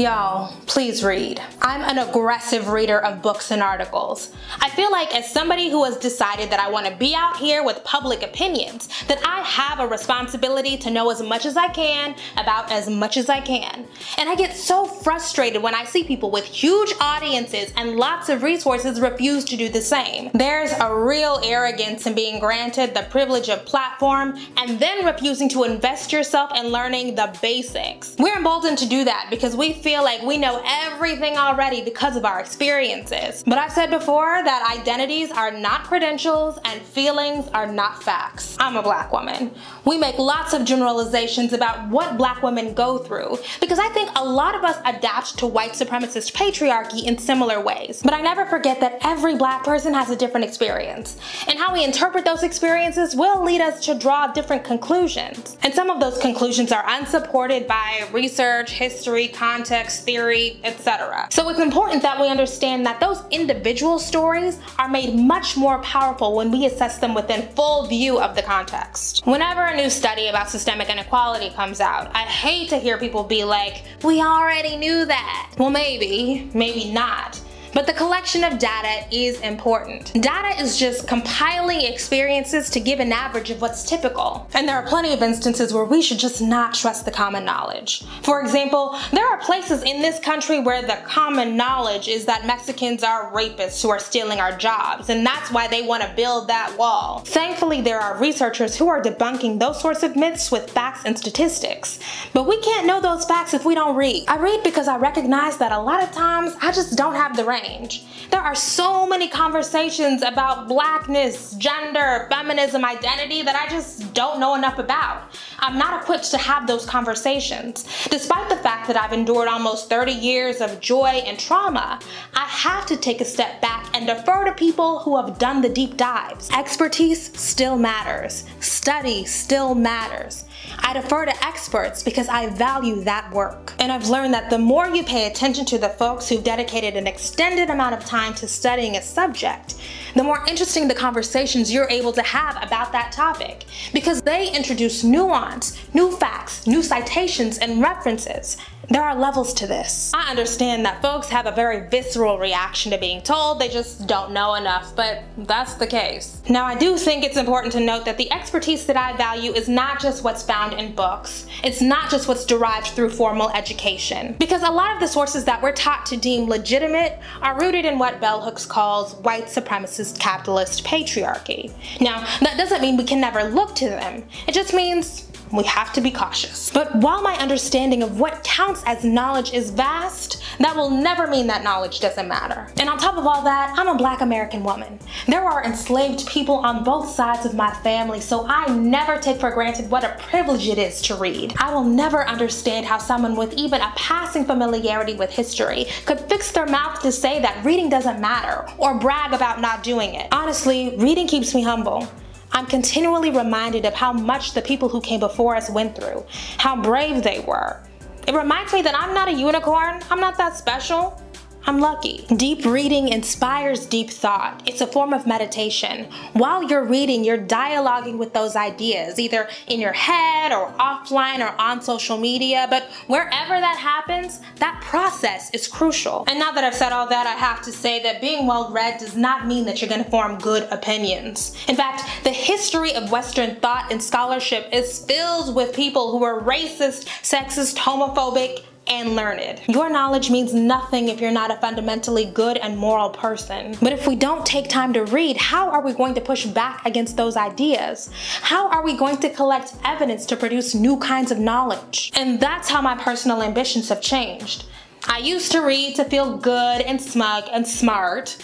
Y'all, please read. I'm an aggressive reader of books and articles. I feel like as somebody who has decided that I want to be out here with public opinions, that I have a responsibility to know as much as I can about as much as I can. And I get so frustrated when I see people with huge audiences and lots of resources refuse to do the same. There's a real arrogance in being granted the privilege of platform and then refusing to invest yourself in learning the basics. We're emboldened to do that because we feel like we know everything already because of our experiences. But I've said before that identities are not credentials and feelings are not facts. I'm a black woman. We make lots of generalizations about what black women go through because I think a lot of us adapt to white supremacist patriarchy in similar ways. But I never forget that every black person has a different experience, and how we interpret those experiences will lead us to draw different conclusions. And some of those conclusions are unsupported by research, history, context, theory, etc. So it's important that we understand that those individual stories are made much more powerful when we assess them within full view of the context. Whenever a new study about systemic inequality comes out, I hate to hear people be like, we already knew that. Well, maybe not. But the collection of data is important. Data is just compiling experiences to give an average of what's typical. And there are plenty of instances where we should just not trust the common knowledge. For example, there are places in this country where the common knowledge is that Mexicans are rapists who are stealing our jobs, and that's why they want to build that wall. Thankfully, there are researchers who are debunking those sorts of myths with facts and statistics. But we can't know those facts if we don't read. I read because I recognize that a lot of times I just don't have the range. There are so many conversations about blackness, gender, feminism, identity that I just don't know enough about. I'm not equipped to have those conversations. Despite the fact that I've endured almost 30 years of joy and trauma, I have to take a step back and defer to people who have done the deep dives. Expertise still matters. Study still matters. I defer to experts because I value that work. And I've learned that the more you pay attention to the folks who've dedicated an extended amount of time to studying a subject, the more interesting the conversations you're able to have about that topic, because they introduce nuance, new facts, new citations, and references. There are levels to this. I understand that folks have a very visceral reaction to being told they just don't know enough, but that's the case. Now, I do think it's important to note that the expertise that I value is not just what's found in books. It's not just what's derived through formal education. Because a lot of the sources that we're taught to deem legitimate are rooted in what Bell Hooks calls white supremacist capitalist patriarchy. Now, that doesn't mean we can never look to them. It just means we have to be cautious. But while my understanding of what counts as knowledge is vast, that will never mean that knowledge doesn't matter. And on top of all that, I'm a black American woman. There are enslaved people on both sides of my family, so I never take for granted what a privilege it is to read. I will never understand how someone with even a passing familiarity with history could fix their mouth to say that reading doesn't matter or brag about not doing it. Honestly, reading keeps me humble. I'm continually reminded of how much the people who came before us went through, how brave they were. It reminds me that I'm not a unicorn, I'm not that special. I'm lucky. Deep reading inspires deep thought. It's a form of meditation. While you're reading, you're dialoguing with those ideas, either in your head or offline or on social media, but wherever that happens, that process is crucial. And now that I've said all that, I have to say that being well-read does not mean that you're going to form good opinions. In fact, the history of Western thought and scholarship is filled with people who are racist, sexist, homophobic, and learned. Your knowledge means nothing if you're not a fundamentally good and moral person. But if we don't take time to read, how are we going to push back against those ideas? How are we going to collect evidence to produce new kinds of knowledge? And that's how my personal ambitions have changed. I used to read to feel good and smug and smart,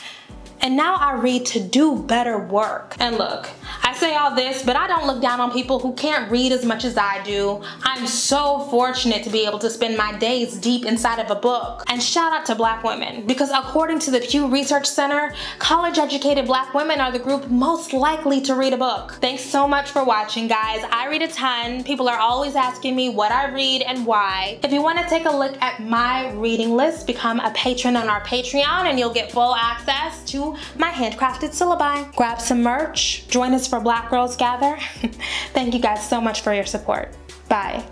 and now I read to do better work. And look, I say all this, but I don't look down on people who can't read as much as I do. I'm so fortunate to be able to spend my days deep inside of a book. And shout out to black women, because according to the Pew Research Center, college-educated black women are the group most likely to read a book. Thanks so much for watching, guys. I read a ton. People are always asking me what I read and why. If you want to take a look at my reading list, become a patron on our Patreon and you'll get full access to my handcrafted syllabi. Grab some merch, join us for Black Girls Gather. Thank you guys so much for your support. Bye.